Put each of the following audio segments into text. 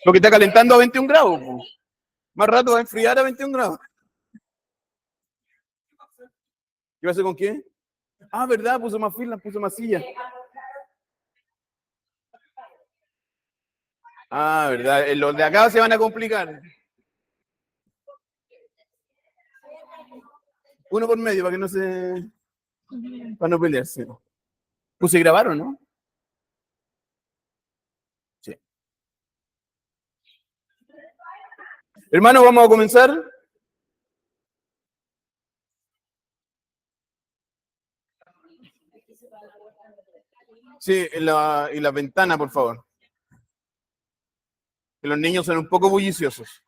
Porque está calentando a 21 grados. Po. Más rato va a enfriar a 21 grados. ¿Qué va a hacer con quién? Ah, ¿verdad? Puso más filas, puso más sillas. Ah, ¿verdad? Los de acá se van a complicar. Uno por medio para que no se... para no pelearse. Pues se grabaron, ¿no? Sí. Hermanos, vamos a comenzar. Sí, y la ventana, por favor. Que los niños son un poco bulliciosos.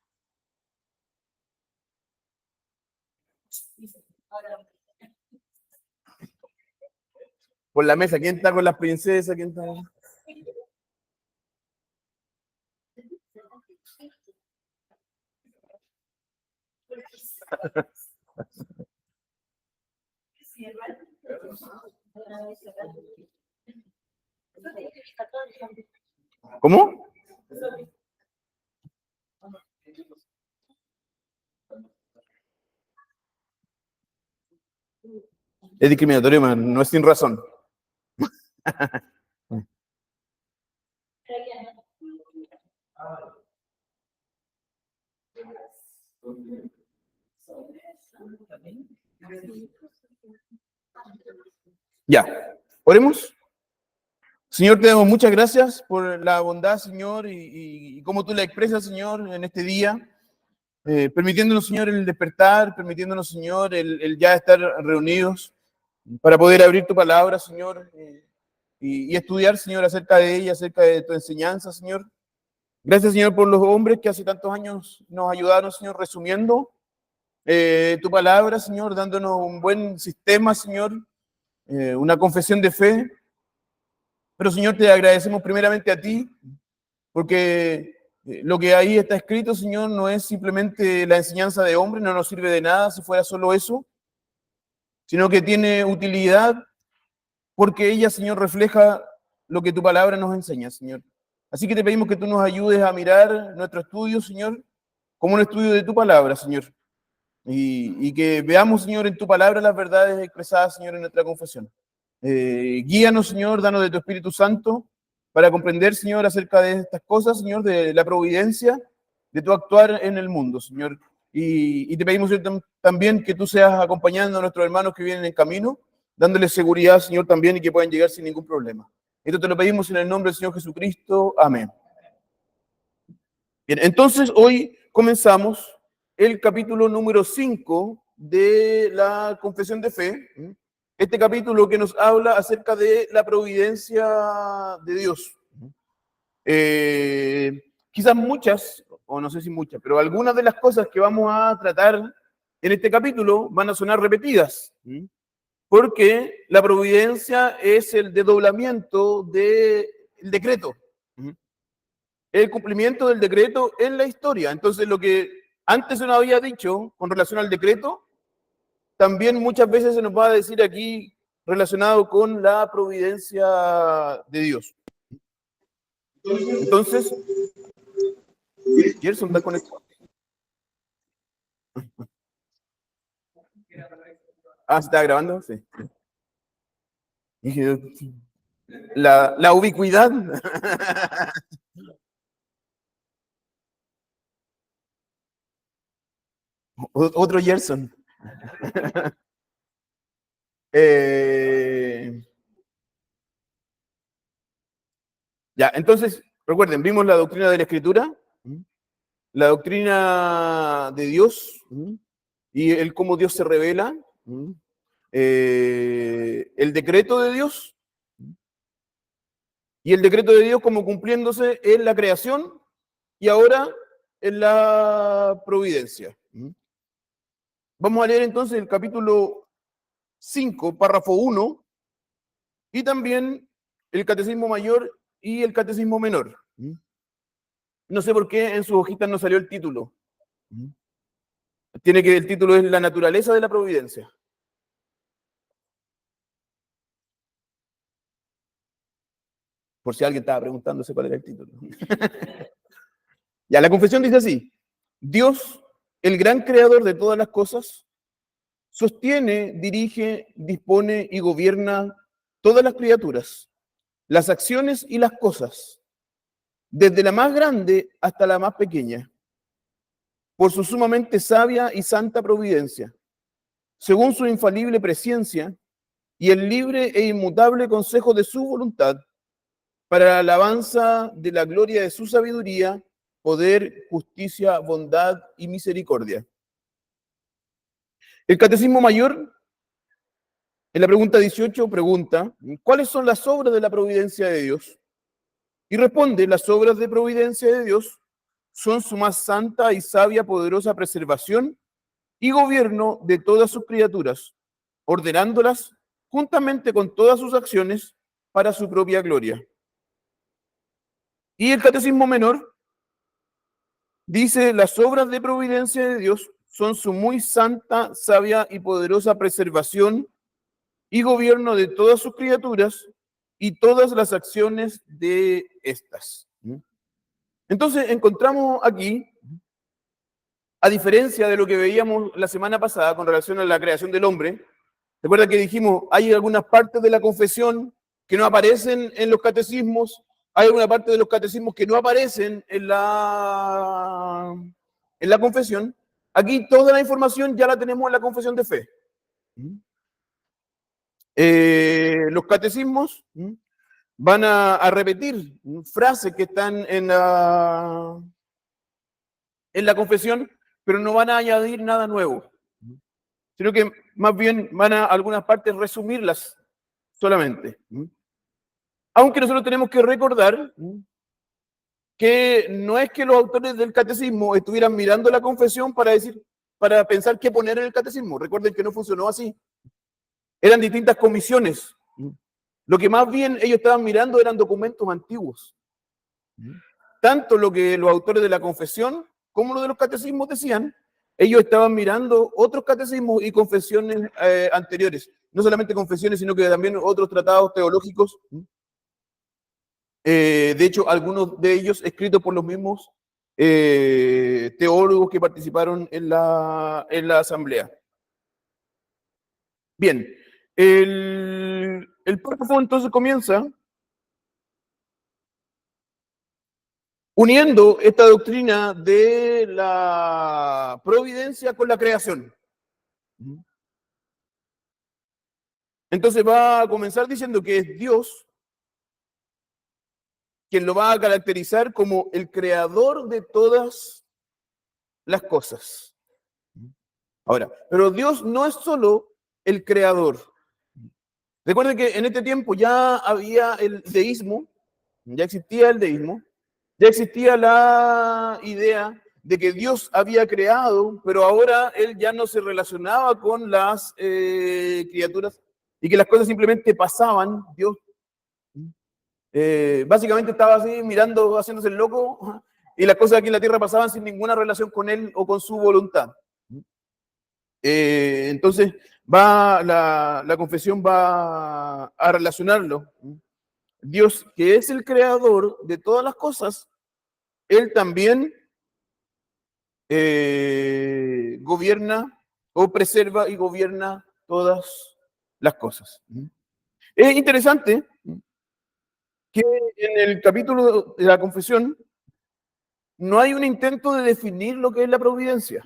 Por la mesa, ¿quién está con las princesas? ¿Quién está? ¿Cómo? Es discriminatorio, man. No es sin razón. Ya, oremos. Señor, te damos muchas gracias por la bondad, Señor, y cómo tú la expresas, Señor, en este día, permitiéndonos, Señor, el despertar, permitiéndonos, Señor, el ya estar reunidos para poder abrir tu palabra, Señor, y estudiar, Señor, acerca de ella, acerca de tu enseñanza, Señor. Gracias, Señor, por los hombres que hace tantos años nos ayudaron, Señor, resumiendo tu palabra, Señor, dándonos un buen sistema, Señor, una confesión de fe. Pero, Señor, te agradecemos primeramente a ti, porque lo que ahí está escrito, Señor, no es simplemente la enseñanza de hombre, no nos sirve de nada si fuera solo eso, sino que tiene utilidad porque ella, Señor, refleja lo que tu palabra nos enseña, Señor. Así que te pedimos que tú nos ayudes a mirar nuestro estudio, Señor, como un estudio de tu palabra, Señor. Y que veamos, Señor, en tu palabra las verdades expresadas, Señor, en nuestra confesión. Guíanos, Señor, danos de tu Espíritu Santo para comprender, Señor, acerca de estas cosas, Señor, de la providencia, de tu actuar en el mundo, Señor. Y te pedimos, Señor, también que tú seas acompañando a nuestros hermanos que vienen en camino, dándoles seguridad, Señor, también y que puedan llegar sin ningún problema. Esto te lo pedimos en el nombre del Señor Jesucristo. Amén. Bien, entonces hoy comenzamos el capítulo número 5 de la Confesión de Fe. Este capítulo que nos habla acerca de la providencia de Dios. Quizás muchas, o no sé si muchas, pero algunas de las cosas que vamos a tratar en este capítulo van a sonar repetidas, porque la providencia es el desdoblamiento del decreto, el cumplimiento del decreto en la historia. Entonces, lo que antes se nos había dicho con relación al decreto, también muchas veces se nos va a decir aquí relacionado con la providencia de Dios. Entonces, Gerson está conectado. Ah, ¿se está grabando? Sí. Dije, la ubicuidad. Otro Gerson. Ya, entonces, recuerden, vimos la doctrina de la Escritura, la doctrina de Dios y el cómo Dios se revela, el decreto de Dios y el decreto de Dios como cumpliéndose en la creación y ahora en la providencia. Vamos a leer entonces el capítulo 5, párrafo 1, y también el Catecismo Mayor y el Catecismo Menor. No sé por qué en sus hojitas no salió el título. El título es La naturaleza de la providencia. por si alguien estaba preguntándose cuál era el título. Ya, la confesión dice así: Dios, el gran creador de todas las cosas, sostiene, dirige, dispone y gobierna todas las criaturas, las acciones y las cosas, desde la más grande hasta la más pequeña, por su sumamente sabia y santa providencia, según su infalible presciencia y el libre e inmutable consejo de su voluntad, para la alabanza de la gloria de su sabiduría, poder, justicia, bondad y misericordia. El Catecismo Mayor, en la pregunta 18, pregunta: ¿cuáles son las obras de la providencia de Dios? Y responde: las obras de providencia de Dios son su más santa y sabia, poderosa preservación y gobierno de todas sus criaturas, ordenándolas juntamente con todas sus acciones para su propia gloria. Y el Catecismo Menor dice: las obras de providencia de Dios son su muy santa, sabia y poderosa preservación y gobierno de todas sus criaturas y todas las acciones de estas. Entonces encontramos aquí, a diferencia de lo que veíamos la semana pasada con relación a la creación del hombre, recuerda que dijimos, hay algunas partes de la confesión que no aparecen en los catecismos, hay alguna parte de los catecismos que no aparecen en la confesión. Aquí toda la información ya la tenemos en la confesión de fe. Los catecismos van a repetir frases que están en la confesión, pero no van a añadir nada nuevo, sino que más bien van a algunas partes resumirlas solamente. Aunque nosotros tenemos que recordar que no es que los autores del catecismo estuvieran mirando la confesión para pensar qué poner en el catecismo. Recuerden que no funcionó así. Eran distintas comisiones. Lo que más bien ellos estaban mirando eran documentos antiguos. Tanto lo que los autores de la confesión como lo de los catecismos decían, ellos estaban mirando otros catecismos y confesiones anteriores. No solamente confesiones, sino que también otros tratados teológicos. De hecho, algunos de ellos escritos por los mismos teólogos que participaron en la asamblea. Bien, el párrafo entonces comienza uniendo esta doctrina de la providencia con la creación. Entonces va a comenzar diciendo que es Dios quien lo va a caracterizar como el creador de todas las cosas. Ahora, pero Dios no es solo el creador. Recuerden que en este tiempo ya había el deísmo, ya existía el deísmo, ya existía la idea de que Dios había creado, pero ahora Él ya no se relacionaba con las criaturas y que las cosas simplemente pasaban. Dios básicamente estaba así mirando, haciéndose el loco, y las cosas aquí en la tierra pasaban sin ninguna relación con Él o con su voluntad. Entonces, la confesión va a relacionarlo. Dios, que es el creador de todas las cosas, Él también gobierna o preserva y gobierna todas las cosas. Es interesante que en el capítulo de la confesión no hay un intento de definir lo que es la providencia,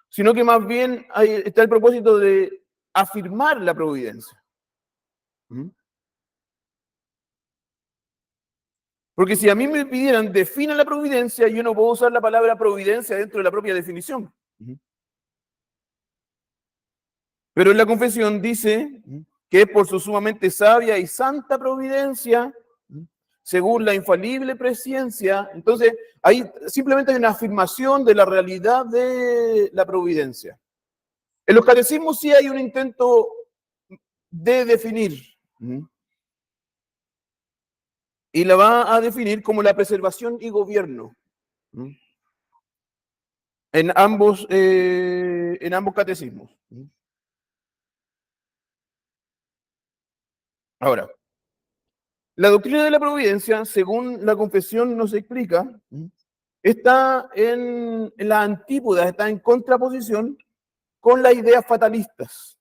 sino que más bien está el propósito de afirmar la providencia. Porque si a mí me pidieran defina la providencia, yo no puedo usar la palabra providencia dentro de la propia definición. Pero en la confesión dice que es por su sumamente sabia y santa providencia, según la infalible presciencia. Entonces, ahí simplemente hay una afirmación de la realidad de la providencia. En los catecismos sí hay un intento de definir. Y la va a definir como la preservación y gobierno. En ambos catecismos. Ahora, La doctrina de la providencia, según la confesión nos explica, está en la antípoda, está en contraposición con las ideas fatalistas.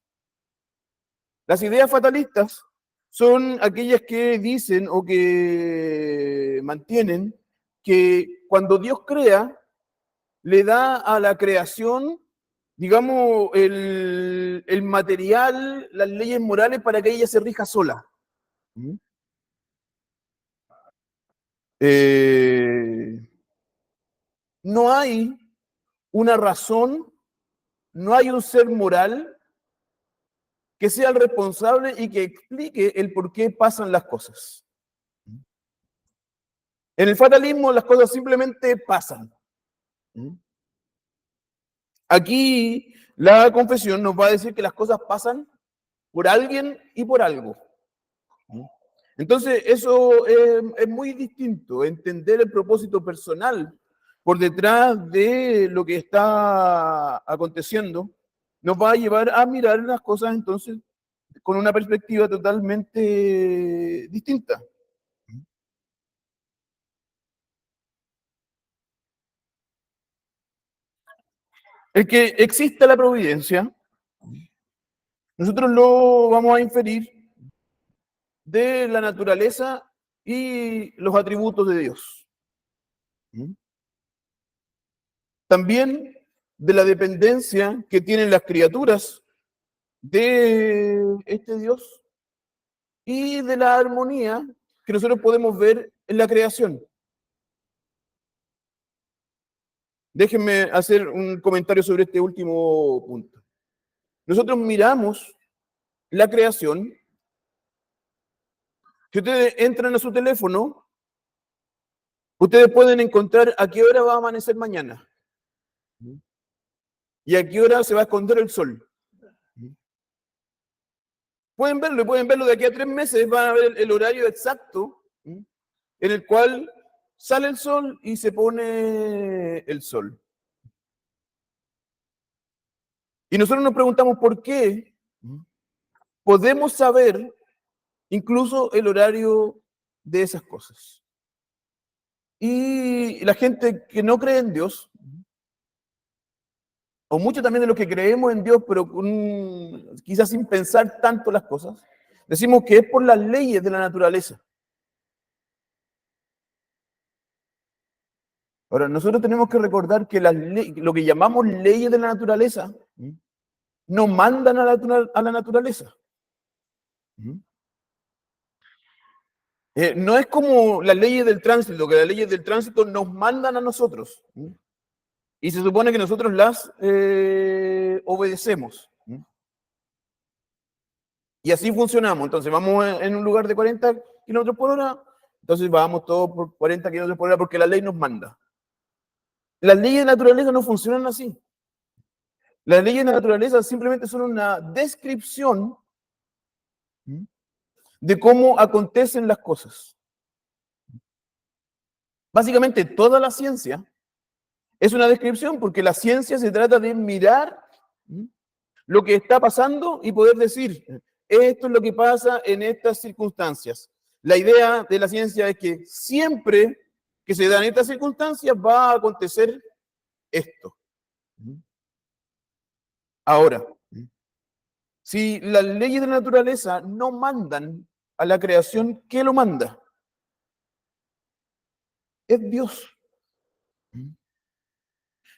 Las ideas fatalistas son aquellas que dicen o que mantienen que cuando Dios crea, le da a la creación, digamos, el material, las leyes morales para que ella se rija sola. No hay una razón, no hay un ser moral que sea el responsable y que explique el por qué pasan las cosas. En el fatalismo las cosas simplemente pasan. Aquí la confesión nos va a decir que las cosas pasan por alguien y por algo. Entonces, eso es muy distinto, entender el propósito personal por detrás de lo que está aconteciendo, nos va a llevar a mirar las cosas entonces con una perspectiva totalmente distinta. El que exista la providencia, nosotros lo vamos a inferir de la naturaleza y los atributos de Dios. También de la dependencia que tienen las criaturas de este Dios y de la armonía que nosotros podemos ver en la creación. Déjenme hacer un comentario sobre este último punto. Nosotros miramos la creación. Si ustedes entran a su teléfono, ustedes pueden encontrar a qué hora va a amanecer mañana y a qué hora se va a esconder el sol. Pueden verlo de aquí a 3 meses, van a ver el horario exacto en el cual sale el sol y se pone el sol. Y nosotros nos preguntamos por qué podemos saber incluso el horario de esas cosas. Y la gente que no cree en Dios, o mucho también de los que creemos en Dios, pero quizás sin pensar tanto las cosas, decimos que es por las leyes de la naturaleza. Ahora, nosotros tenemos que recordar que lo que llamamos leyes de la naturaleza no mandan a la naturaleza. No es como las leyes del tránsito, que las leyes del tránsito nos mandan a nosotros. Y se supone que nosotros las obedecemos. Y así funcionamos. Entonces vamos en un lugar de 40 kilómetros por hora, entonces vamos todos por 40 kilómetros por hora porque la ley nos manda. Las leyes de naturaleza no funcionan así. Las leyes de naturaleza simplemente son una descripción de cómo acontecen las cosas. Básicamente toda la ciencia es una descripción porque la ciencia se trata de mirar lo que está pasando y poder decir, esto es lo que pasa en estas circunstancias. La idea de la ciencia es que siempre que se dan estas circunstancias va a acontecer esto. Ahora, si las leyes de la naturaleza no mandan a la creación, ¿qué lo manda? Es Dios.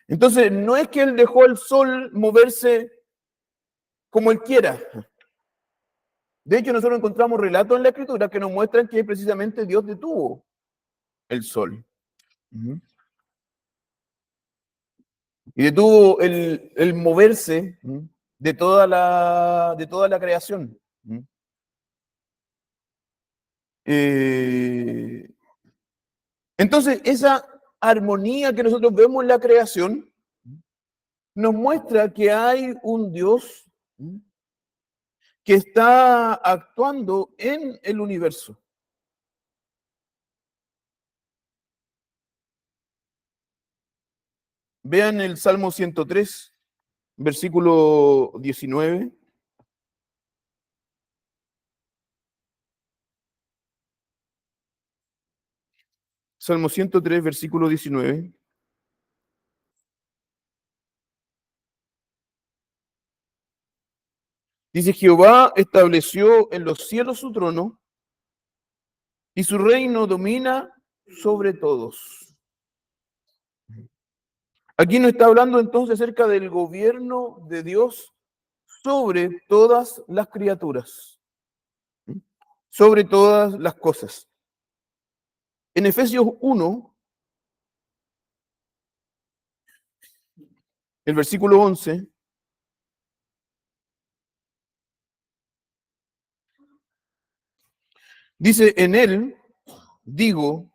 Entonces, no es que Él dejó el sol moverse como Él quiera. De hecho, nosotros encontramos relatos en la Escritura que nos muestran que precisamente Dios detuvo el sol. Y detuvo el moverse de toda la creación. Entonces, esa armonía que nosotros vemos en la creación nos muestra que hay un Dios que está actuando en el universo. Vean el Salmo 103, versículo 19. 19. Salmo 103, versículo 19. Dice, Jehová estableció en los cielos su trono y su reino domina sobre todos. Aquí nos está hablando entonces acerca del gobierno de Dios sobre todas las criaturas, sobre todas las cosas. En Efesios 1, el versículo 11, dice, en él, digo,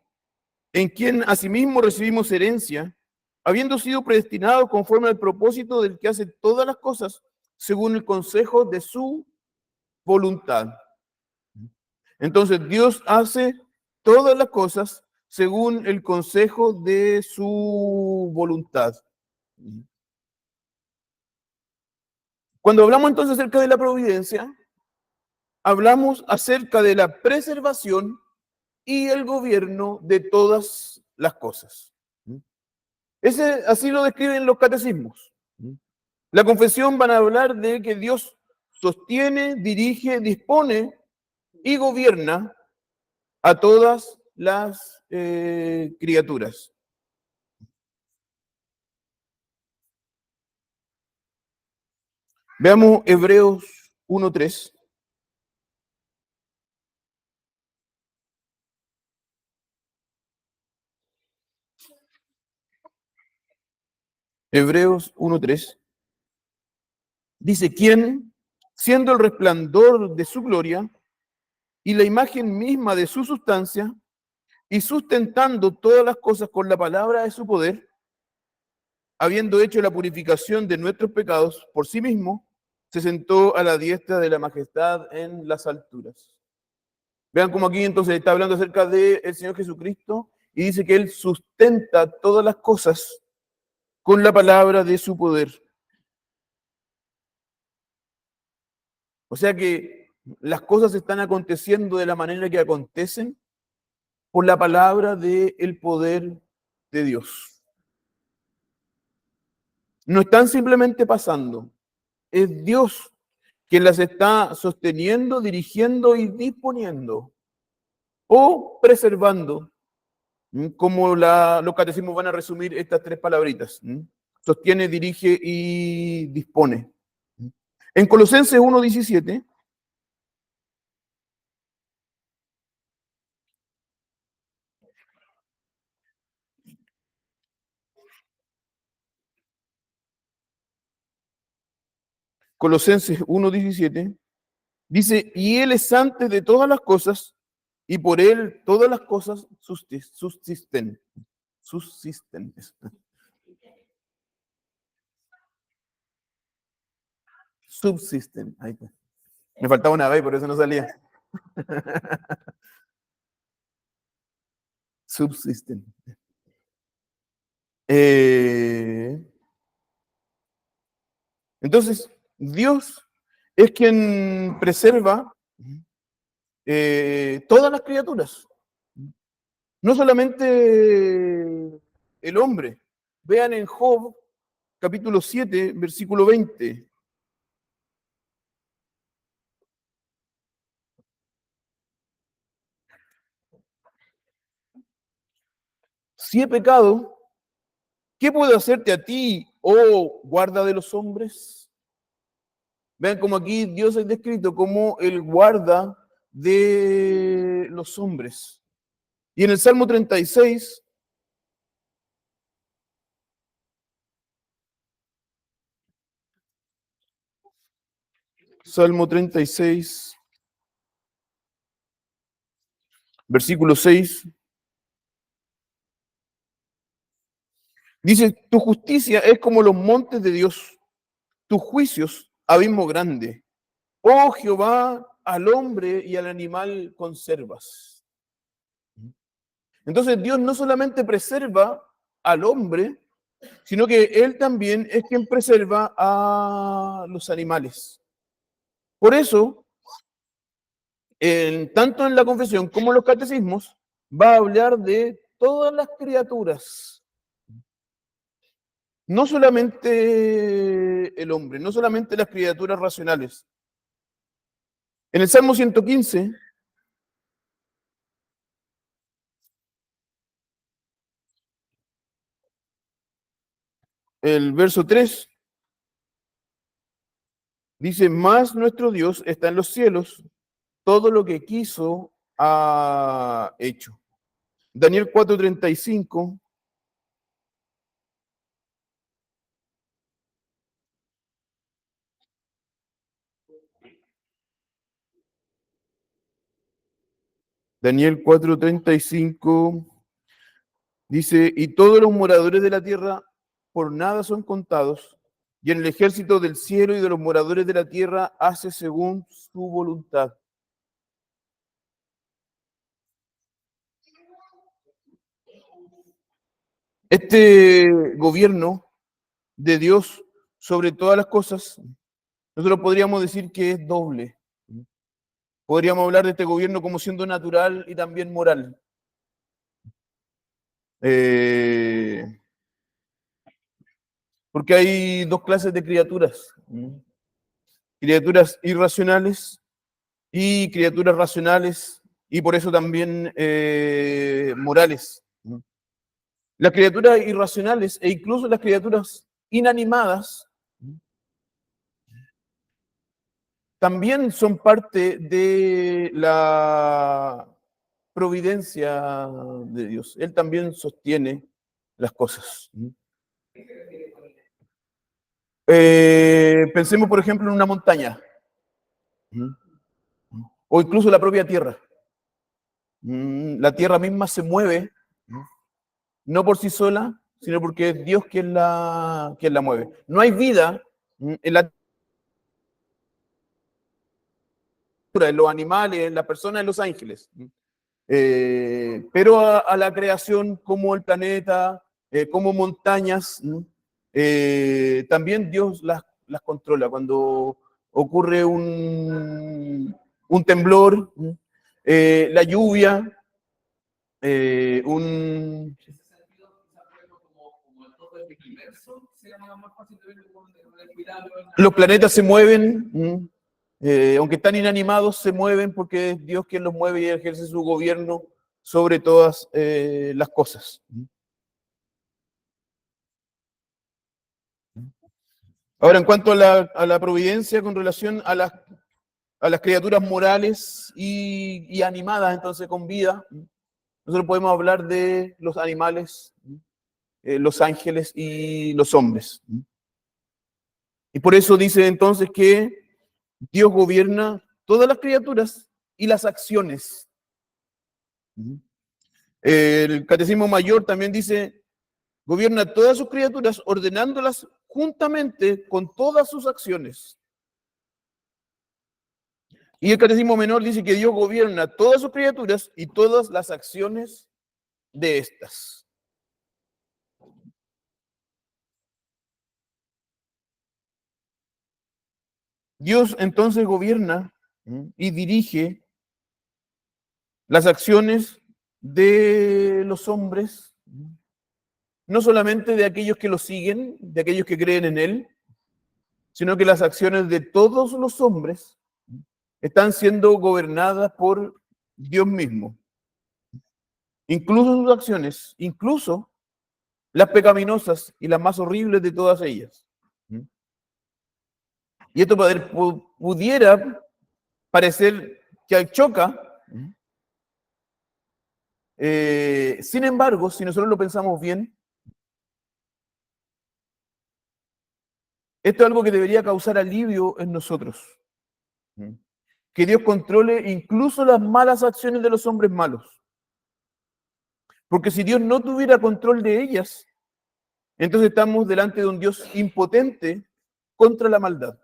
en quien asimismo recibimos herencia, habiendo sido predestinados conforme al propósito del que hace todas las cosas, según el consejo de su voluntad. Entonces, Dios hace todas las cosas según el consejo de su voluntad. Cuando hablamos entonces acerca de la providencia, hablamos acerca de la preservación y el gobierno de todas las cosas. Así lo describen los catecismos. La confesión van a hablar de que Dios sostiene, dirige, dispone y gobierna a todas las criaturas. Veamos Hebreos 1:3. Hebreos 1:3 dice, ¿quién, siendo el resplandor de su gloria y la imagen misma de su sustancia, y sustentando todas las cosas con la palabra de su poder, habiendo hecho la purificación de nuestros pecados por sí mismo, se sentó a la diestra de la majestad en las alturas? Vean cómo aquí entonces está hablando acerca del Señor Jesucristo y dice que Él sustenta todas las cosas con la palabra de su poder. O sea que las cosas están aconteciendo de la manera que acontecen por la palabra del poder de Dios. No están simplemente pasando, es Dios quien las está sosteniendo, dirigiendo y disponiendo o preservando, como los catecismos van a resumir estas tres palabritas: sostiene, dirige y dispone. En Colosenses 1:17 Colosenses 1:17 dice, y Él es antes de todas las cosas, y por Él todas las cosas subsisten. Subsisten. Subsisten. Ahí está. Me faltaba una B, por eso no salía. Subsisten. Entonces, Dios es quien preserva todas las criaturas, no solamente el hombre. Vean en Job, capítulo 7, versículo 20. Si he pecado, ¿qué puedo hacerte a ti, oh guarda de los hombres? Vean como aquí Dios es descrito como el guarda de los hombres. Y en el Salmo 36, Salmo 36, versículo 6, dice, tu justicia es como los montes de Dios, tus juicios, abismo grande. Oh Jehová, al hombre y al animal conservas. Entonces Dios no solamente preserva al hombre, sino que Él también es quien preserva a los animales. Por eso, tanto en la confesión como en los catecismos, va a hablar de todas las criaturas, no solamente el hombre, no solamente las criaturas racionales. En el Salmo 115, el verso 3, dice, más nuestro Dios está en los cielos, todo lo que quiso ha hecho. Daniel 4:35. Daniel 4:35 dice, y todos los moradores de la tierra por nada son contados, y en el ejército del cielo y de los moradores de la tierra hace según su voluntad. Este gobierno de Dios sobre todas las cosas, nosotros podríamos decir que es doble. Podríamos hablar de este gobierno como siendo natural y también moral. Porque hay dos clases de criaturas. Criaturas irracionales y criaturas racionales, y por eso también morales. Las criaturas irracionales e incluso las criaturas inanimadas también son parte de la providencia de Dios. Él también sostiene las cosas. Pensemos, por ejemplo, en una montaña, o incluso la propia tierra. La tierra misma se mueve, no por sí sola, sino porque es Dios quien la mueve. No hay vida en la tierra, en los animales, en las personas, en los ángeles. Pero a la creación como el planeta, como montañas, también Dios las controla. Cuando ocurre un temblor, la lluvia, un... Los planetas se mueven, aunque están inanimados, se mueven porque es Dios quien los mueve y ejerce su gobierno sobre todas las cosas. Ahora, en cuanto a la providencia con relación a las criaturas morales y animadas, entonces con vida, nosotros podemos hablar de los animales, los ángeles y los hombres. Y por eso dice entonces que Dios gobierna todas las criaturas y las acciones. El Catecismo Mayor también dice, gobierna todas sus criaturas ordenándolas juntamente con todas sus acciones. Y el Catecismo Menor dice que Dios gobierna todas sus criaturas y todas las acciones de estas. Dios entonces gobierna y dirige las acciones de los hombres, no solamente de aquellos que lo siguen, de aquellos que creen en Él, sino que las acciones de todos los hombres están siendo gobernadas por Dios mismo. Incluso sus acciones, incluso las pecaminosas y las más horribles de todas ellas. Y esto pudiera parecer que choca, sin embargo, si nosotros lo pensamos bien, esto es algo que debería causar alivio en nosotros. Que Dios controle incluso las malas acciones de los hombres malos. Porque si Dios no tuviera control de ellas, entonces estamos delante de un Dios impotente contra la maldad.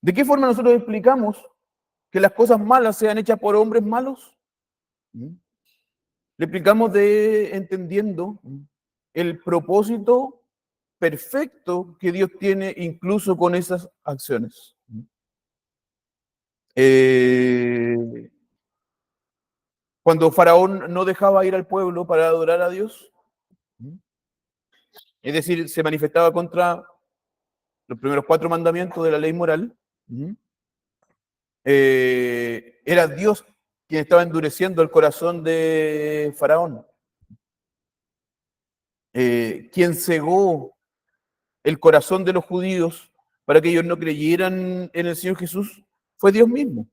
¿De qué forma nosotros explicamos que las cosas malas sean hechas por hombres malos? Le explicamos entendiendo el propósito perfecto que Dios tiene incluso con esas acciones. Cuando Faraón no dejaba ir al pueblo para adorar a Dios, es decir, se manifestaba contra los primeros 4 mandamientos de la ley moral, era Dios quien estaba endureciendo el corazón de Faraón. Quien cegó el corazón de los judíos para que ellos no creyeran en el Señor Jesús fue Dios mismo.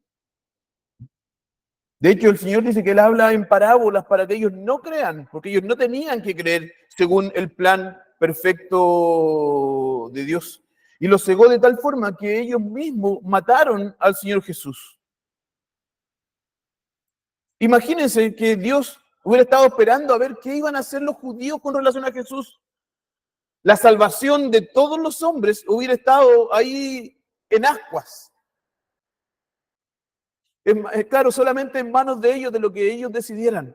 De hecho, el Señor dice que Él habla en parábolas para que ellos no crean, porque ellos no tenían que creer según el plan perfecto de Dios. Y los cegó de tal forma que ellos mismos mataron al Señor Jesús. Imagínense que Dios hubiera estado esperando a ver qué iban a hacer los judíos con relación a Jesús. La salvación de todos los hombres hubiera estado ahí en ascuas. Claro, solamente en manos de ellos, de lo que ellos decidieran.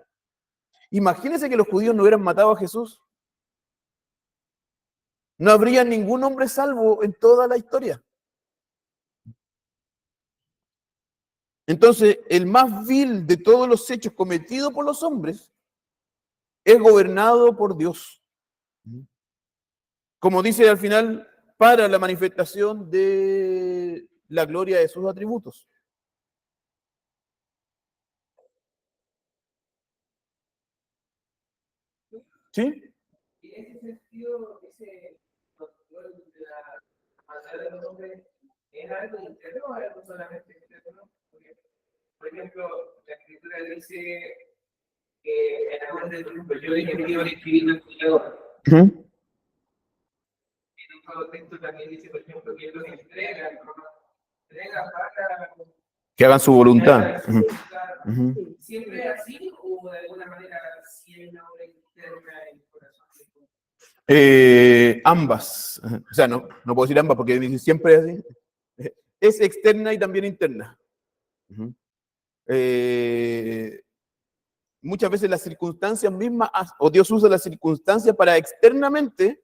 Imagínense que los judíos no hubieran matado a Jesús. No habría ningún hombre salvo en toda la historia. Entonces, el más vil de todos los hechos cometidos por los hombres es gobernado por Dios. Como dice al final, para la manifestación de la gloria de sus atributos. ¿Sí? Y en ese sentido, ese control de la maldad de los hombres es algo interno o algo solamente externo. Porque, por ejemplo, la escritura dice que en amor del grupo, yo dije que iba a escribir un creador. En otro texto también dice, por ejemplo, que él los entrega para que hagan su voluntad. ¿Siempre es así o de alguna manera si hay una obra interna en el corazón? Ambas. O sea, no puedo decir ambas porque siempre es así. Es externa y también interna. Muchas veces las circunstancias mismas, o Dios usa las circunstancias para externamente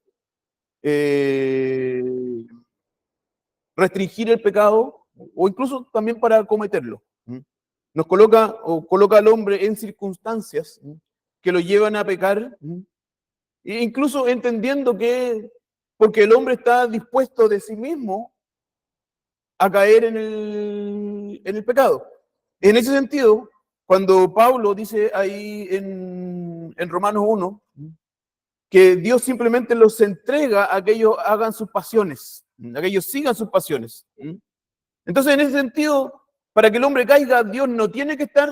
restringir el pecado o incluso también para cometerlo. Nos coloca al hombre en circunstancias que lo llevan a pecar, e incluso entendiendo que, porque el hombre está dispuesto de sí mismo a caer en el pecado. En ese sentido, cuando Pablo dice ahí en Romanos 1, que Dios simplemente los entrega a que ellos hagan sus pasiones, a que ellos sigan sus pasiones. Entonces, en ese sentido, para que el hombre caiga, Dios no tiene que estar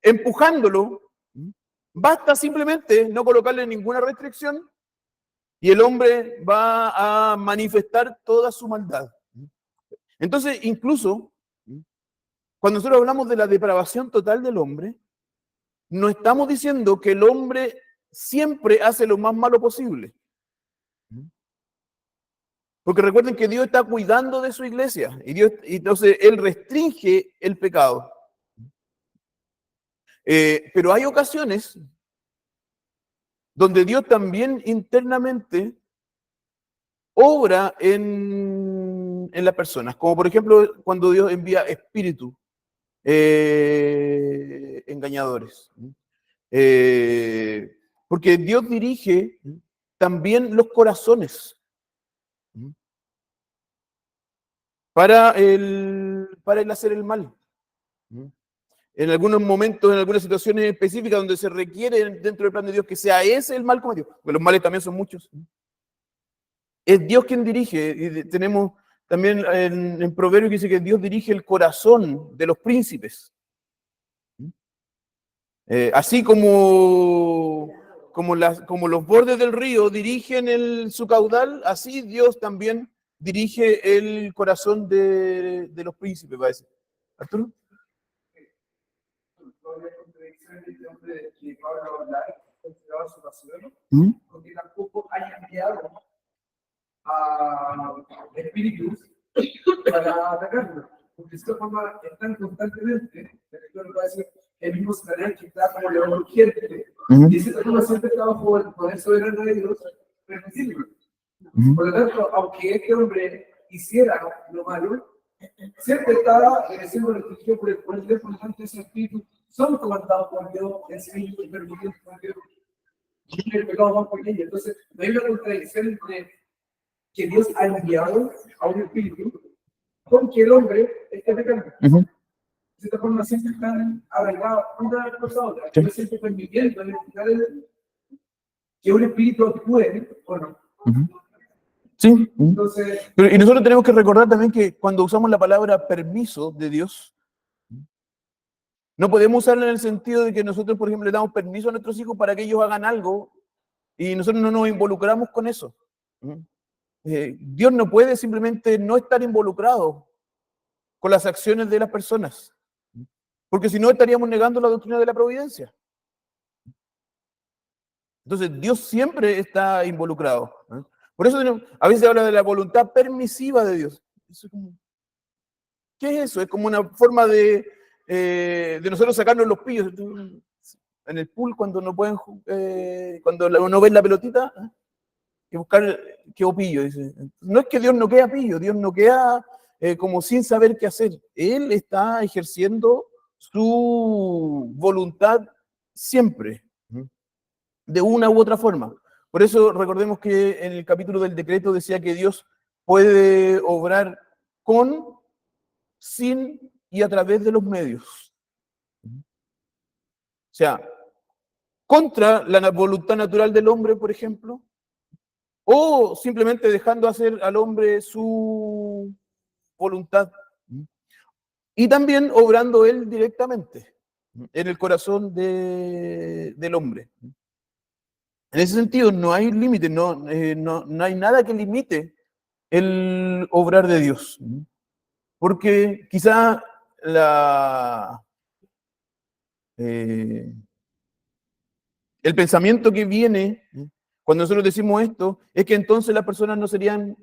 empujándolo, basta simplemente no colocarle ninguna restricción y el hombre va a manifestar toda su maldad. Entonces, incluso, cuando nosotros hablamos de la depravación total del hombre, no estamos diciendo que el hombre siempre hace lo más malo posible. Porque recuerden que Dios está cuidando de su iglesia y entonces Él restringe el pecado. Pero hay ocasiones donde Dios también internamente obra en las personas, como por ejemplo cuando Dios envía espíritus engañadores. Porque Dios dirige también los corazones para el hacer el mal. En algunos momentos, en algunas situaciones específicas donde se requiere dentro del plan de Dios que sea ese el mal cometido, porque los males también son muchos. Es Dios quien dirige, y tenemos también en Proverbios que dice que Dios dirige el corazón de los príncipes. Así como los bordes del río dirigen su caudal, así Dios también dirige el corazón de los príncipes, va a decir. ¿Arturo? Porque tampoco haya enviado a espíritus para atacarlo. Porque de esta forma están constantemente, el mismo Satanás que está como león urgente, y ese forma siempre está bajo el poder soberano de Dios, permitirlo. Por lo tanto, aunque este hombre hiciera lo malo, siempre está siendo restringido por el Dios, por lo tanto, ese espíritu son comandados por Dios, enseñados y permitidos por Dios. Y el pecado va por ella. Entonces, no hay una contradicción entre que Dios ha enviado a un espíritu con que el hombre esté pecando. De esta forma siempre están arraigados una cosa a otra. Yo siempre permitiendo que un espíritu actúe o no. Sí. Entonces, Pero, y nosotros tenemos que recordar también que cuando usamos la palabra permiso de Dios, no podemos usarla en el sentido de que nosotros, por ejemplo, le damos permiso a nuestros hijos para que ellos hagan algo y nosotros no nos involucramos con eso. Dios no puede simplemente no estar involucrado con las acciones de las personas, porque si no estaríamos negando la doctrina de la providencia. Entonces, Dios siempre está involucrado. Por eso a veces se habla de la voluntad permisiva de Dios. Eso es como, ¿qué es eso? Es como una forma de nosotros sacarnos los pillos. En el pool, cuando no pueden, cuando no ven la pelotita, que buscar quedó pillo. Dice. No es que Dios no queda pillo, Dios no queda como sin saber qué hacer. Él está ejerciendo su voluntad siempre, de una u otra forma. Por eso recordemos que en el capítulo del decreto decía que Dios puede obrar con, sin y a través de los medios. O sea, contra la voluntad natural del hombre, por ejemplo, o simplemente dejando hacer al hombre su voluntad. Y también obrando él directamente en el corazón del hombre. En ese sentido, no hay límite, no hay nada que limite el obrar de Dios. Porque quizá el pensamiento que viene cuando nosotros decimos esto es que entonces las personas no serían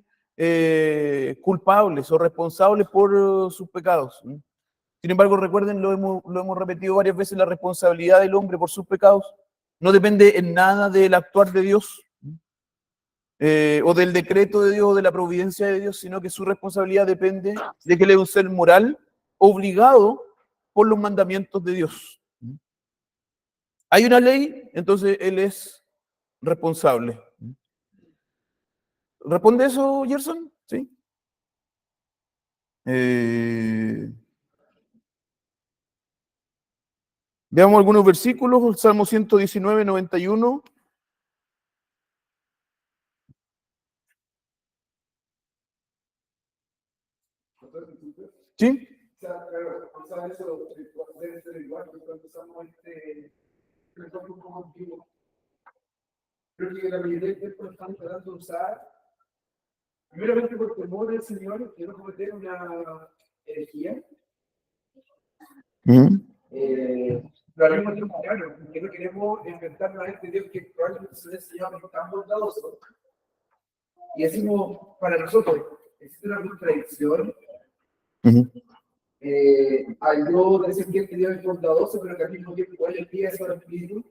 culpables o responsables por sus pecados. Sin embargo, recuerden, lo hemos repetido varias veces, la responsabilidad del hombre por sus pecados no depende en nada del actuar de Dios o del decreto de Dios o de la providencia de Dios, sino que su responsabilidad depende de que él es un ser moral obligado por los mandamientos de Dios. Hay una ley, entonces él es responsable. ¿Responde eso, Gerson? Sí. Veamos algunos versículos, el Salmo 119, 91. ¿Sí? eso debe ser igual cuando empezamos un poco antiguo. Creo que la mayoría de tiempo están tratando de usar, primeramente por temor del Señor, que no cometer una herejía. Pero al mismo tiempo, claro, porque no queremos inventar a este Dios que probablemente se les llama tan bondadoso. Y decimos, para nosotros, existe una contradicción. Al yo decir que Dios es bondadoso, pero que al mismo tiempo igual envía eso al espíritu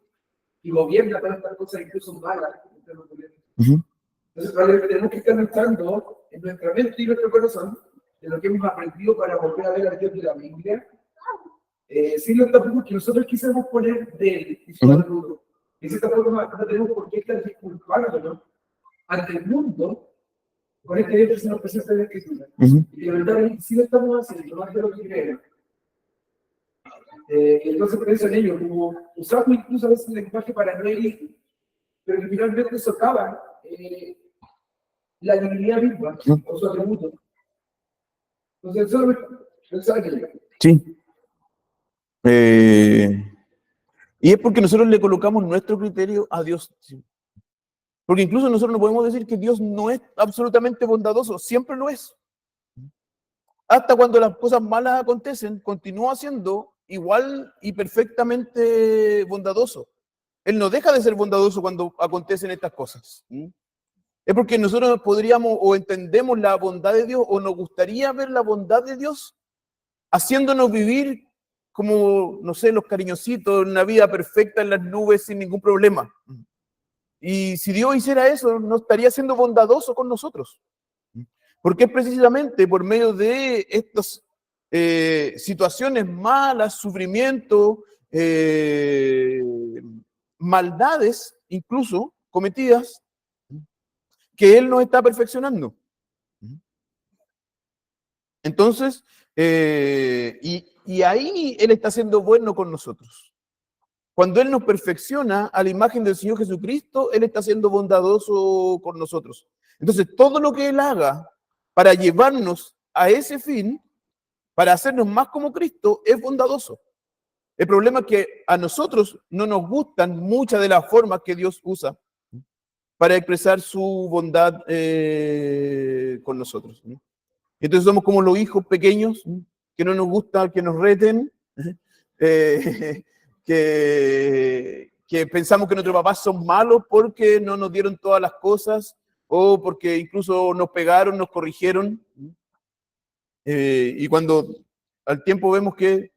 y gobierna todas estas cosas incluso malas. Entonces, probablemente tenemos que estar luchando en nuestra mente y nuestro corazón de lo que hemos aprendido para volver a ver al Dios de la Biblia, sin los tapujos que nosotros quisimos poner de él y su atributo. De cierta forma, no tenemos por qué estar disculpándonos ante el mundo con este Dios que se nos presenta en la Escritura. Y de verdad, sí lo estamos haciendo, más de lo que creemos. Entonces pienso en ello, como usamos incluso a veces el lenguaje para no herir, pero que finalmente socava la divinidad misma o su atributo. Entonces, eso es pensar en ello. Sí. Y es porque nosotros le colocamos nuestro criterio a Dios. Porque incluso nosotros no podemos decir que Dios no es absolutamente bondadoso, siempre lo es. Hasta cuando las cosas malas acontecen, continúa siendo igual y perfectamente bondadoso. Él no deja de ser bondadoso cuando acontecen estas cosas. Es porque nosotros podríamos o entendemos la bondad de Dios o nos gustaría ver la bondad de Dios haciéndonos vivir como, no sé, los cariñositos, una vida perfecta en las nubes sin ningún problema. Y si Dios hiciera eso, no estaría siendo bondadoso con nosotros. Porque es precisamente por medio de estas situaciones malas, sufrimiento, maldades incluso cometidas, que Él nos está perfeccionando. Entonces, y ahí Él está siendo bueno con nosotros. Cuando Él nos perfecciona a la imagen del Señor Jesucristo, Él está siendo bondadoso con nosotros. Entonces, todo lo que Él haga para llevarnos a ese fin, para hacernos más como Cristo, es bondadoso. El problema es que a nosotros no nos gustan muchas de las formas que Dios usa para expresar su bondad con nosotros. Entonces somos como los hijos pequeños, que no nos gusta que nos reten, que pensamos que nuestros papás son malos porque no nos dieron todas las cosas o porque incluso nos pegaron, nos corrigieron. Y cuando al tiempo vemos que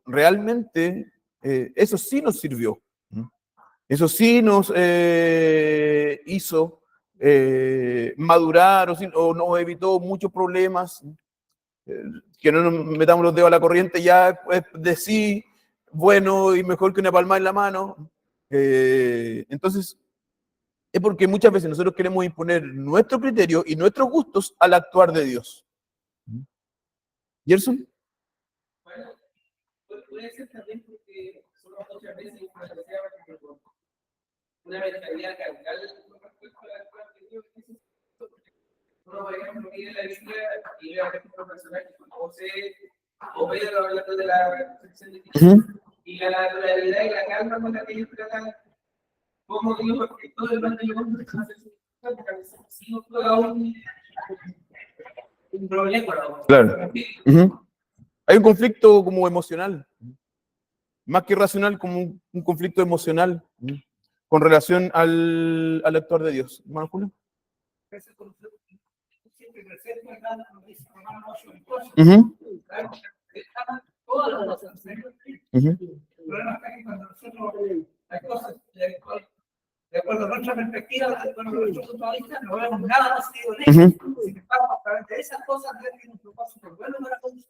realmente eso sí nos sirvió. Eso sí nos hizo madurar o nos evitó muchos problemas. Que no nos metamos los dedos a la corriente ya es de sí, bueno y mejor que una palma en la mano. Entonces, es porque muchas veces nosotros queremos imponer nuestro criterio y nuestros gustos al actuar de Dios. ¿Gerson? Bueno, puede ser también porque solo muchas veces una mentalidad carnal con respecto a la actual de Dios. Uno, por ejemplo, viene la Biblia y ve a ejemplos personajes como José o Pedro hablando de la sección de Cristo y la naturalidad y la calma con la que ellos tratan como Dios, porque todo el mundo yo no si no fuera un problema. Claro. Hay un conflicto como emocional, más que racional, como un conflicto emocional con relación al actuar de Dios. ¿Hermano Julio? De acuerdo a nuestra perspectiva, de acuerdo a nuestro punto de vista, no vemos nada positivo en ello. Sin embargo, a través de esas cosas, Dios tiene un propósito bueno para nosotros.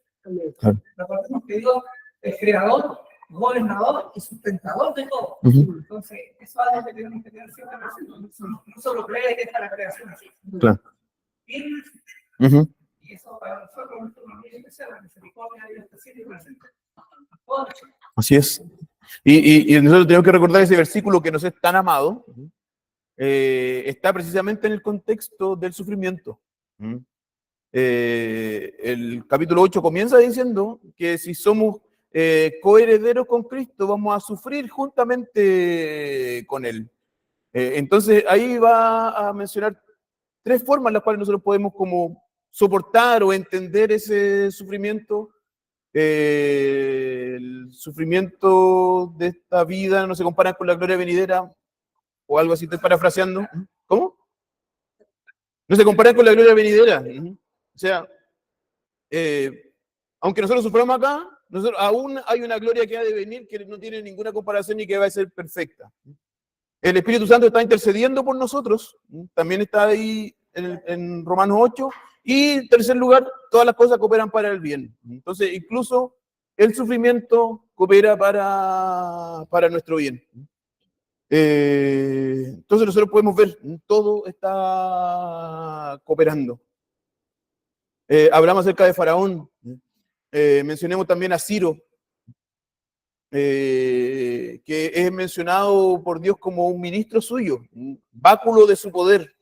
Recordemos que Dios es creador, gobernador y sustentador de todo. Entonces, eso es algo que tenemos que tener siempre presente. No solo cree que está la creación así. Claro. Y eso para nosotros no tiene que ser la misericordia de Dios está siempre presente. Así es. Y nosotros tenemos que recordar ese versículo que nos es tan amado, está precisamente en el contexto del sufrimiento. El capítulo 8 comienza diciendo que si somos coherederos con Cristo, vamos a sufrir juntamente con Él. Entonces ahí va a mencionar tres formas en las cuales nosotros podemos como soportar o entender ese sufrimiento. El sufrimiento de esta vida no se compara con la gloria venidera, o algo así, estoy parafraseando. ¿Cómo? No se compara con la gloria venidera. O sea, aunque nosotros suframos acá, aún hay una gloria que ha de venir que no tiene ninguna comparación y que va a ser perfecta. El Espíritu Santo está intercediendo por nosotros, también está ahí en Romanos 8. Y en tercer lugar, todas las cosas cooperan para el bien. Entonces, incluso el sufrimiento coopera para nuestro bien. Entonces nosotros podemos ver, todo está cooperando. Hablamos acerca de Faraón. Mencionemos también a Ciro, que es mencionado por Dios como un ministro suyo, un báculo de su poder.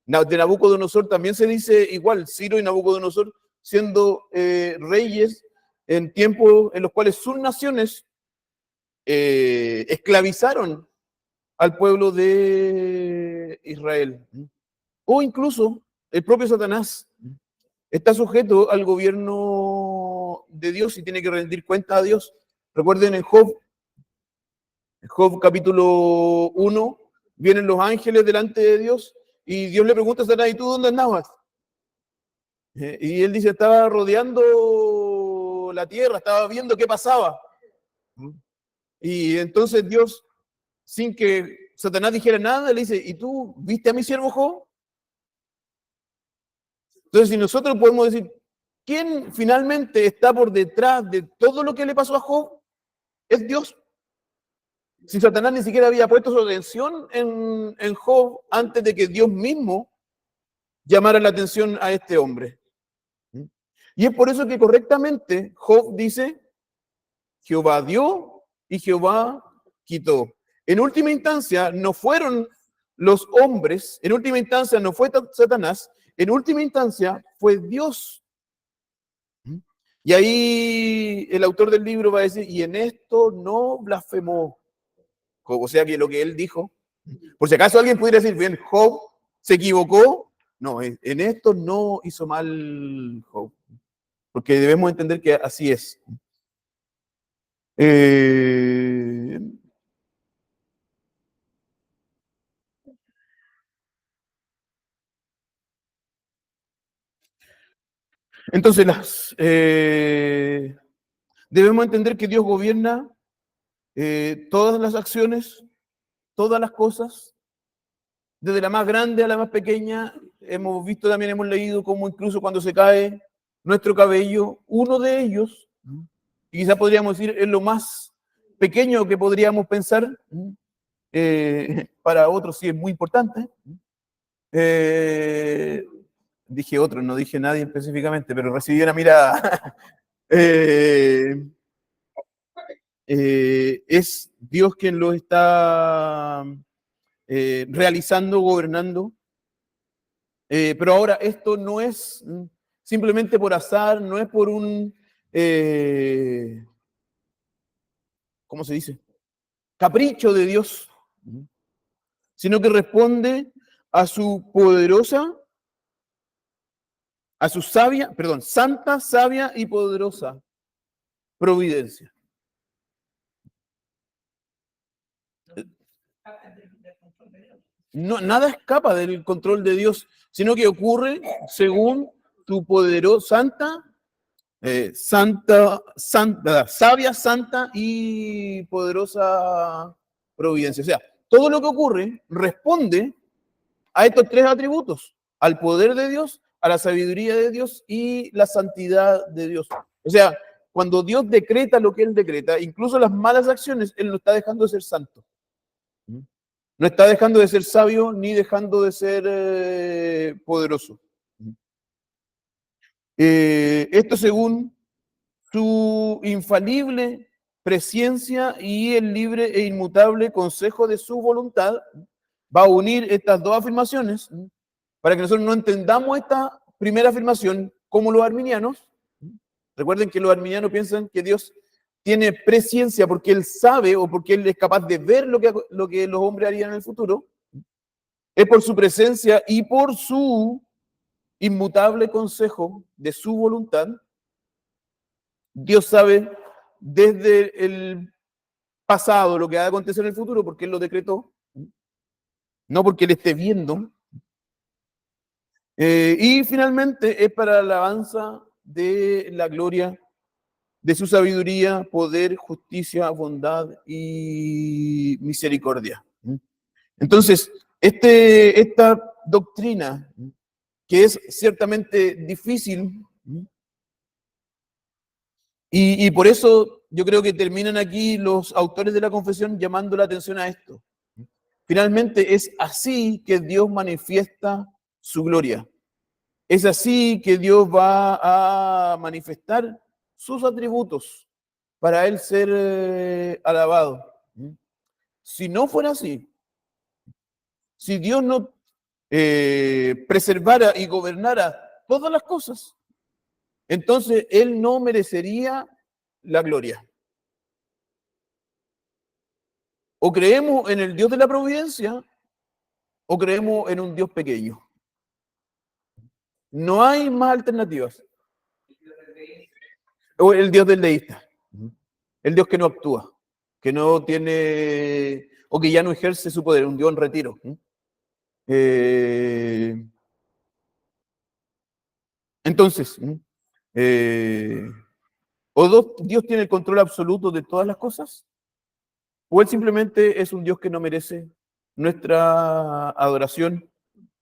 De Nabucodonosor también se dice igual, Ciro y Nabucodonosor siendo reyes en tiempos en los cuales sus naciones esclavizaron al pueblo de Israel. O incluso el propio Satanás está sujeto al gobierno de Dios y tiene que rendir cuenta a Dios. Recuerden en Job capítulo 1, vienen los ángeles delante de Dios y Dios le pregunta a Satanás, ¿y tú dónde andabas? Y él dice, estaba rodeando la tierra, estaba viendo qué pasaba. Y entonces Dios, sin que Satanás dijera nada, le dice, ¿y tú viste a mi siervo Job? Entonces, si nosotros podemos decir, ¿quién finalmente está por detrás de todo lo que le pasó a Job? Es Dios. Si Satanás ni siquiera había puesto su atención en Job antes de que Dios mismo llamara la atención a este hombre. Y es por eso que correctamente Job dice, Jehová dio y Jehová quitó. En última instancia, no fueron los hombres, en última instancia no fue Satanás, en última instancia fue Dios. Y ahí el autor del libro va a decir, y en esto no blasfemó. O sea que lo que él dijo, por si acaso alguien pudiera decir, bien, Job se equivocó, no, en esto no hizo mal Job, porque debemos entender que así es. Entonces, debemos entender que Dios gobierna todas las acciones, todas las cosas, desde la más grande a la más pequeña. Hemos visto también, hemos leído cómo incluso cuando se cae nuestro cabello, uno de ellos, y quizás podríamos decir es lo más pequeño que podríamos pensar, para otros sí es muy importante. Dije otro, no dije nadie específicamente, pero recibí una mirada. Es Dios quien lo está realizando, gobernando. Pero ahora esto no es simplemente por azar, no es por un, ¿cómo se dice? Capricho de Dios, sino que responde a su poderosa, a su sabia, perdón, santa, sabia y poderosa providencia. No, nada escapa del control de Dios, sino que ocurre según tu poderosa, sabia, santa y poderosa providencia. O sea, todo lo que ocurre responde a estos tres atributos: al poder de Dios, a la sabiduría de Dios y la santidad de Dios. O sea, cuando Dios decreta lo que Él decreta, incluso las malas acciones, Él no está dejando de ser santo. No está dejando de ser sabio ni dejando de ser poderoso. Esto según su infalible presciencia y el libre e inmutable consejo de su voluntad. Va a unir estas dos afirmaciones para que nosotros no entendamos esta primera afirmación como los arminianos. Recuerden que los arminianos piensan que Dios tiene presciencia porque Él sabe o porque Él es capaz de ver lo que los hombres harían en el futuro. Es por su presencia y por su inmutable consejo de su voluntad. Dios sabe desde el pasado lo que va a acontecer en el futuro porque Él lo decretó, no porque Él esté viendo. Y finalmente es para la alabanza de la gloria de su sabiduría, poder, justicia, bondad y misericordia. Entonces, esta doctrina, que es ciertamente difícil, y por eso yo creo que terminan aquí los autores de la confesión llamando la atención a esto. Finalmente es así que Dios manifiesta su gloria. Es así que Dios va a manifestar sus atributos para Él ser alabado. Si no fuera así, si Dios no preservara y gobernara todas las cosas, entonces Él no merecería la gloria. O creemos en el Dios de la providencia o creemos en un Dios pequeño. No hay más alternativas. O el Dios del deísta. El Dios que no actúa, que no tiene, o que ya no ejerce su poder, un Dios en retiro. Entonces, o Dios tiene el control absoluto de todas las cosas, o Él simplemente es un Dios que no merece nuestra adoración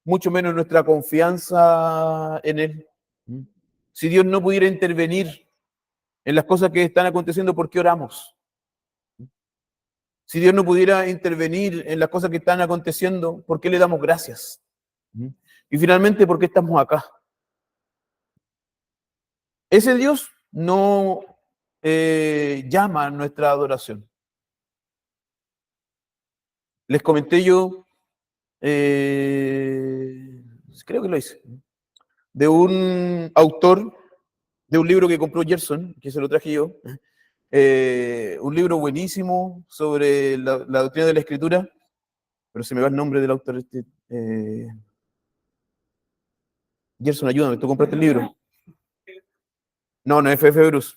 mucho menos nuestra confianza en Él. Si Dios no pudiera intervenir en las cosas que están aconteciendo, ¿por qué oramos? Si Dios no pudiera intervenir en las cosas que están aconteciendo, ¿por qué le damos gracias? Y finalmente, ¿por qué estamos acá? Ese Dios no llama a nuestra adoración. Les comenté yo, creo que lo hice, de un autor de un libro que compró Gerson, que se lo traje yo, un libro buenísimo sobre la doctrina de la Escritura, pero se me va el nombre del autor. Gerson, ayúdame, tú compraste el libro. No, no es F.F. Bruce.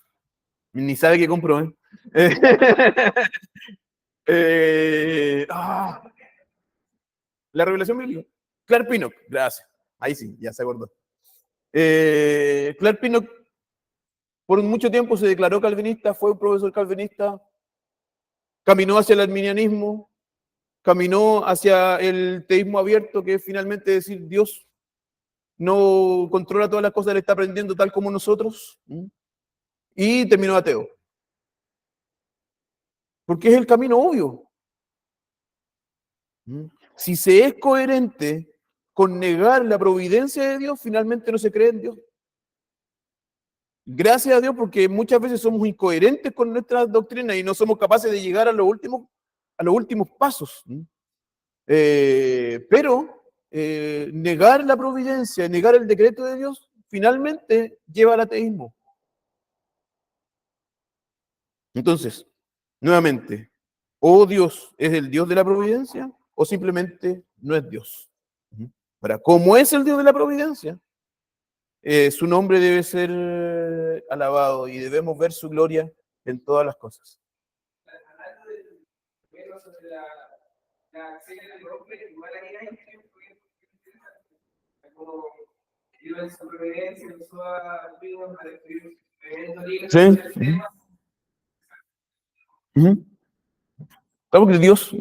Ni sabe qué compró, ¿eh? La revelación bíblica. Clark Pinnock, gracias. Ahí sí, ya se acordó. Clark Pinnock por mucho tiempo se declaró calvinista, fue un profesor calvinista, caminó hacia el arminianismo, caminó hacia el teísmo abierto, que es finalmente decir Dios no controla todas las cosas, le está aprendiendo tal como nosotros, y terminó ateo. Porque es el camino obvio. Si se es coherente con negar la providencia de Dios, finalmente no se cree en Dios. Gracias a Dios, porque muchas veces somos incoherentes con nuestras doctrinas y no somos capaces de llegar a los últimos pasos. Pero negar la providencia, negar el decreto de Dios, finalmente lleva al ateísmo. Entonces, nuevamente, o Dios es el Dios de la providencia, o simplemente no es Dios. Ahora, ¿cómo es el Dios de la providencia? Su nombre debe ser alabado y debemos ver su gloria en todas las cosas. Sí. Claro que Dios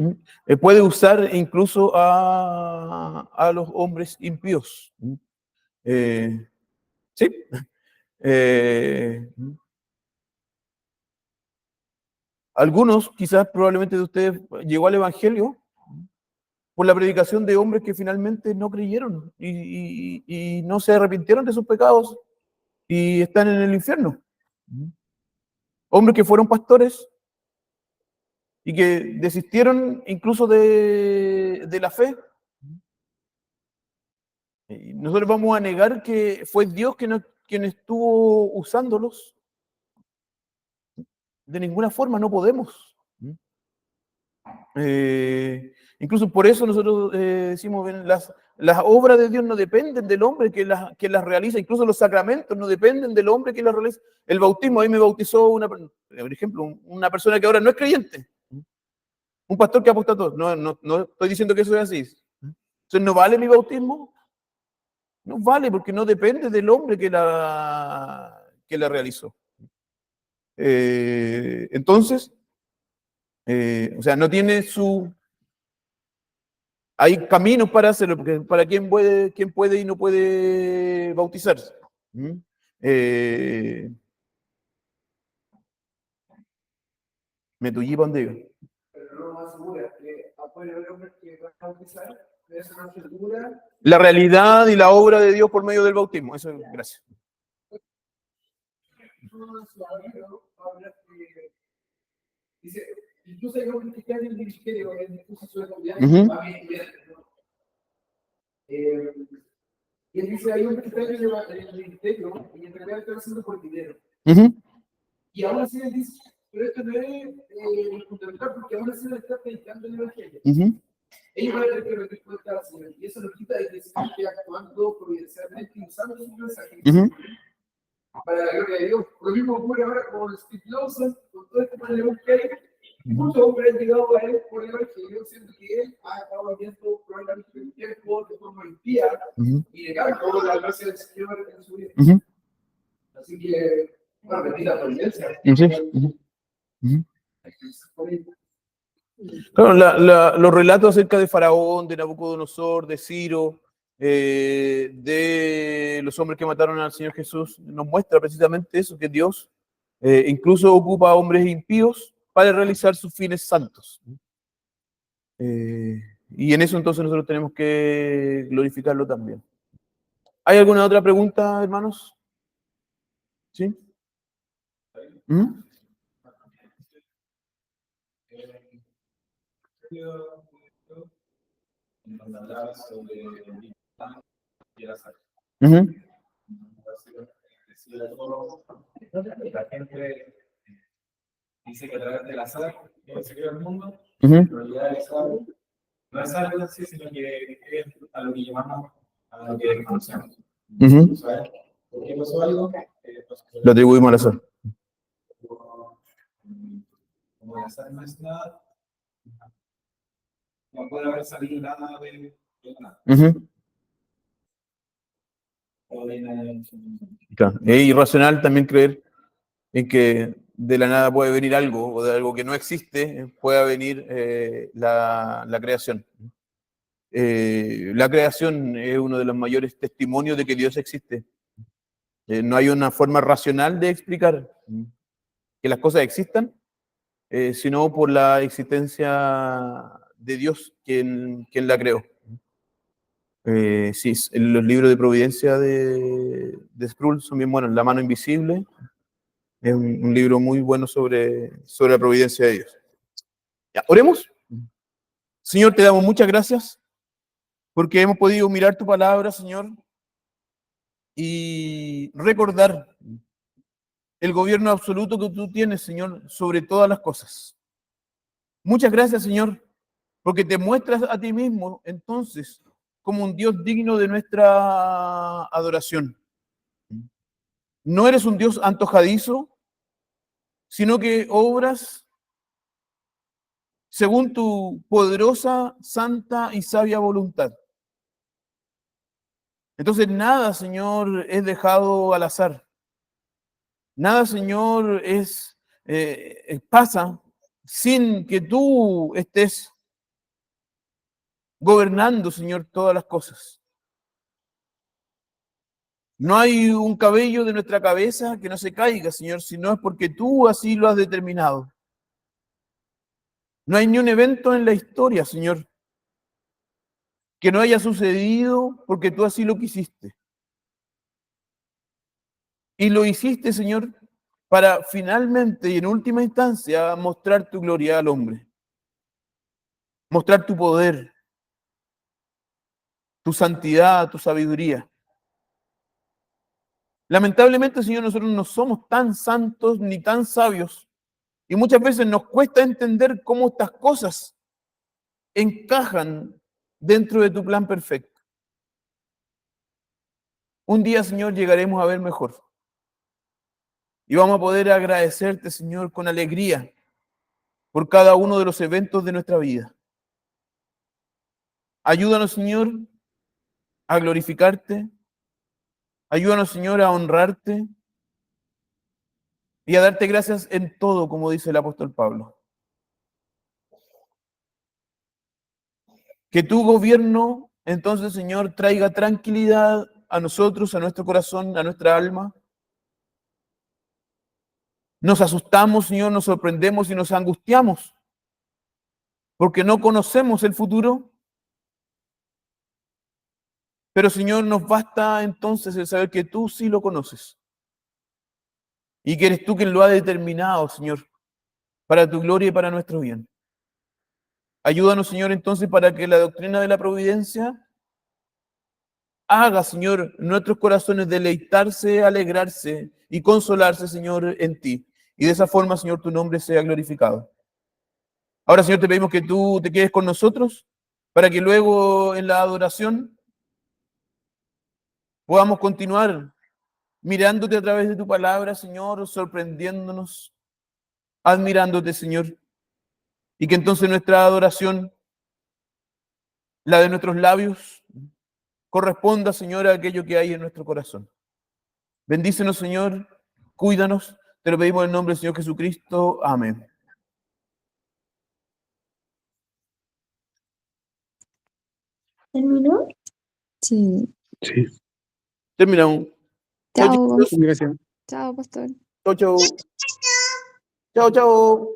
puede usar incluso a los hombres impíos. Sí. Algunos, quizás probablemente de ustedes, llegó al Evangelio por la predicación de hombres que finalmente no creyeron y no se arrepintieron de sus pecados y están en el infierno. Hombres que fueron pastores y que desistieron incluso de la fe. Y nosotros vamos a negar que fue Dios quien estuvo usándolos. De ninguna forma, no podemos. Incluso por eso nosotros decimos, ven, las obras de Dios no dependen del hombre que las realiza, incluso los sacramentos no dependen del hombre que las realiza. El bautismo, ahí me bautizó por ejemplo, una persona que ahora no es creyente, un pastor que apostató. No estoy diciendo que eso es así. Entonces, ¿no vale mi bautismo? No vale, porque no depende del hombre que la realizó. Entonces, o sea, no tiene hay caminos para hacerlo, porque para quién puede y no puede bautizarse. Me tullí para donde iba. Pero no lo más segura, que apoya el hombre que va a bautizar, es una segura. La realidad y la obra de Dios por medio del bautismo. Eso es, gracias. Dice, incluso hay hombres que están en el ministerio, en el curso de comunidad, y él dice, hay hombres que están en el ministerio y en realidad están haciendo por dinero. Y aún así él dice, pero esto no es fundamental porque aún así le está predicando el evangelio. Ellos van a tener que rendir cuenta al Señor, y eso nos quita de que se esté actuando providencialmente y usando su mensaje para la gloria de Dios. Lo mismo ocurre ahora con Steve Lawson, con todo este problema que hay. Muchos hombres han llegado a él por el evangelio, siendo que él ha estado viendo probablemente el tiempo de forma impía y negar toda la gracia del Señor en su vida. Así que, bueno, bendita providencia. Claro, los relatos acerca de Faraón, de Nabucodonosor, de Ciro, de los hombres que mataron al Señor Jesús nos muestra precisamente eso, que Dios incluso ocupa a hombres impíos para realizar sus fines santos. Y en eso entonces nosotros tenemos que glorificarlo también. ¿Hay alguna otra pregunta, hermanos? ¿Sí? ¿Mm? Ujú, La gente dice que a través del azar se crea el mundo, ujú, en realidad el azar no es algo así, sino que es a lo que llamamos, a lo que desconocemos. ujú. ¿Sabes? ¿Por qué pasó algo? Lo atribuimos al azar. Como el azar no es nada, no puede haber salido nada de nada. Ujú. O de Claro. Es irracional también creer en que de la nada puede venir algo, o de algo que no existe, pueda venir la creación. La creación es uno de los mayores testimonios de que Dios existe. No hay una forma racional de explicar que las cosas existan, sino por la existencia de Dios, quien la creó. Sí, los libros de providencia de Sproul son bien buenos. La mano invisible es un libro muy bueno sobre la providencia de Dios. Ya, oremos. Señor, te damos muchas gracias porque hemos podido mirar tu palabra, Señor, y recordar el gobierno absoluto que tú tienes, Señor, sobre todas las cosas. Muchas gracias, Señor, porque te muestras a ti mismo, entonces, como un Dios digno de nuestra adoración. No eres un Dios antojadizo, sino que obras según tu poderosa, santa y sabia voluntad. Entonces, nada, Señor, es dejado al azar. Nada, Señor, pasa sin que tú estés gobernando, Señor, todas las cosas. No hay un cabello de nuestra cabeza que no se caiga, Señor, si no es porque tú así lo has determinado. No hay ni un evento en la historia, Señor, que no haya sucedido porque tú así lo quisiste. Y lo hiciste, Señor, para finalmente y en última instancia mostrar tu gloria al hombre, mostrar tu poder, tu santidad, tu sabiduría. Lamentablemente, Señor, nosotros no somos tan santos ni tan sabios y muchas veces nos cuesta entender cómo estas cosas encajan dentro de tu plan perfecto. Un día, Señor, llegaremos a ver mejor y vamos a poder agradecerte, Señor, con alegría por cada uno de los eventos de nuestra vida. Ayúdanos, Señor, a glorificarte. Ayúdanos, Señor, a honrarte y a darte gracias en todo, como dice el apóstol Pablo. Que tu gobierno, entonces, Señor, traiga tranquilidad a nosotros, a nuestro corazón, a nuestra alma. Nos asustamos, Señor, nos sorprendemos y nos angustiamos porque no conocemos el futuro. Pero, Señor, nos basta entonces el saber que tú sí lo conoces y que eres tú quien lo ha determinado, Señor, para tu gloria y para nuestro bien. Ayúdanos, Señor, entonces, para que la doctrina de la providencia haga, Señor, nuestros corazones deleitarse, alegrarse y consolarse, Señor, en ti. Y de esa forma, Señor, tu nombre sea glorificado. Ahora, Señor, te pedimos que tú te quedes con nosotros para que luego en la adoración podamos continuar mirándote a través de tu palabra, Señor, sorprendiéndonos, admirándote, Señor. Y que entonces nuestra adoración, la de nuestros labios, corresponda, Señor, a aquello que hay en nuestro corazón. Bendícenos, Señor, cuídanos. Te lo pedimos en el nombre del Señor Jesucristo. Amén. ¿Terminó? Sí. Sí, Terminamos. Chao, Chao. chicos. gracias. Chao, pastor. Chao, chao. Chao, chao.